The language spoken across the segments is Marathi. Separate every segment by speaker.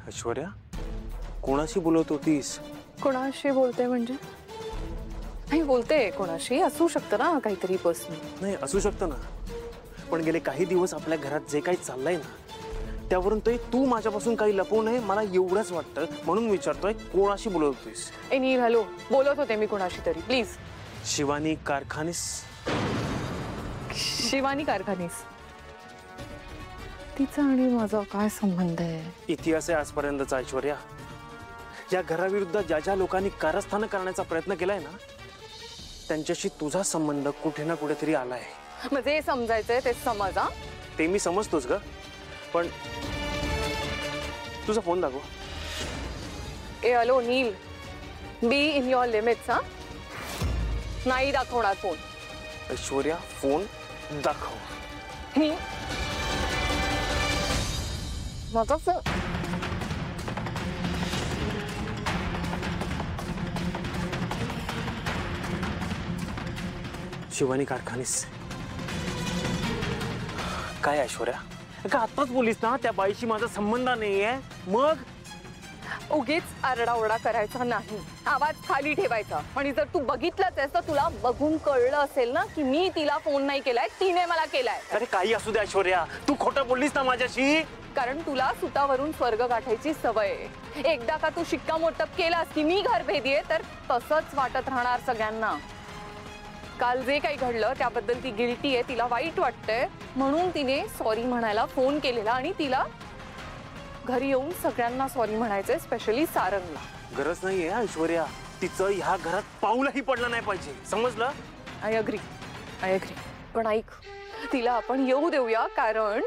Speaker 1: ऐश्वर्या, कोणाशी बोलत होतीस?
Speaker 2: कोणाशी बोलते म्हणजे? नाही बोलते कोणाशी, असू शकतं ना काहीतरी पर्सनल.
Speaker 1: नाही असू शकतं ना, पण गेले काही दिवस आपल्या घरात जे काही चाललंय ना त्यावरून तू माझ्यापासून काही लपवू नये मला एवढंच वाटतं, म्हणून विचारतोय कोणाशी बोलत होतीस?
Speaker 2: ए नील, हॅलो, बोलत होते मी कोणाशी तरी, प्लीज.
Speaker 1: शिवानी कारखानीस?
Speaker 2: शिवानी कारखानीस? तिचा आणि माझा काय संबंध आहे?
Speaker 1: इतिहास आहे आजपर्यंतचा ऐश्वर्या. या घराविरुद्ध ज्या ज्या लोकांनी कारस्थान करण्याचा प्रयत्न केलाय ना त्यांच्याशी तुझा संबंध कुठे ना कुठेतरी आलाय.
Speaker 2: म्हणजे समजायचंय ते समज. हा,
Speaker 1: ते मी समजतोच ग, पण तुझा फोन दाखव.
Speaker 2: ए hello Neel, be in your limits. हा, नाही दाखवणार फोन.
Speaker 1: ऐश्वर्या, फोन दाखव.
Speaker 2: माझा फोन.
Speaker 1: शिवानी कारखानीस? काय ऐश्वर्या, का आत्ताच बोलीस ना त्या बाईशी माझा संबंध नाहीये? मग
Speaker 2: उगीच आरडाओरडा करायचा नाही, आवाज खाली ठेवायचा. आणि जर तू बघितलंच आहेस तर तुला बघून कळलं असेल ना की मी तिला फोन नाही केलाय, तिने मला केलाय.
Speaker 1: अरे काही असू दे ऐश्वर्या, तू खोटं बोललीस ना माझ्याशी.
Speaker 2: कारण तुला सुतावरून स्वर्ग गाठायची सवय आहे. एकदा का तू शिक्कामोर्तब केलास की मी घरभेदी आहे तर तसंच वाटत राहणार सगळ्यांना. काल जे काही घडलं त्याबद्दल ती गिल्टी आहे, तिला वाईट वाटतंय, म्हणून तिने सॉरी म्हणायला फोन केलेला आणि तिला घरी येऊन सगळ्यांना सॉरी म्हणायचंय, स्पेशली सारंगला.
Speaker 1: गरज नाहीये ऐश्वर्या, तिचं ह्या घरात पाऊलही पडलं नाही पाहिजे, समजलं?
Speaker 2: I agree. पण ऐक, तिला आपण येऊ देऊया, कारण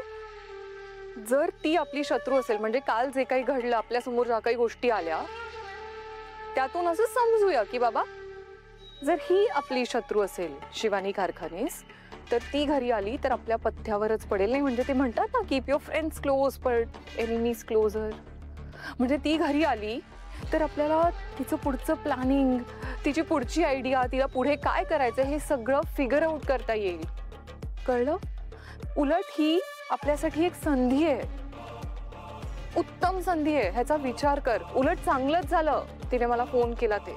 Speaker 2: जर ती आपली शत्रू असेल, म्हणजे काल जे काही घडलं, आपल्या समोर ज्या काही गोष्टी आल्या, त्यातून असं समजूया की बाबा जर ही आपली शत्रू असेल शिवानी कारखानीस, तर ती घरी आली तर आपल्या पथ्यावरच पडेल. नाही म्हणजे ते म्हणतात ना, keep your friends close but enemies closer. म्हणजे ती घरी आली तर आपल्याला तिचं पुढचं प्लॅनिंग, तिची पुढची आयडिया, तिला पुढे काय करायचं हे सगळं फिगर आउट करता येईल. कळलं? उलट ही आपल्यासाठी एक संधी आहे, उत्तम संधी आहे, ह्याचा विचार कर. उलट चांगलंच झालं तिने मला फोन केला ते.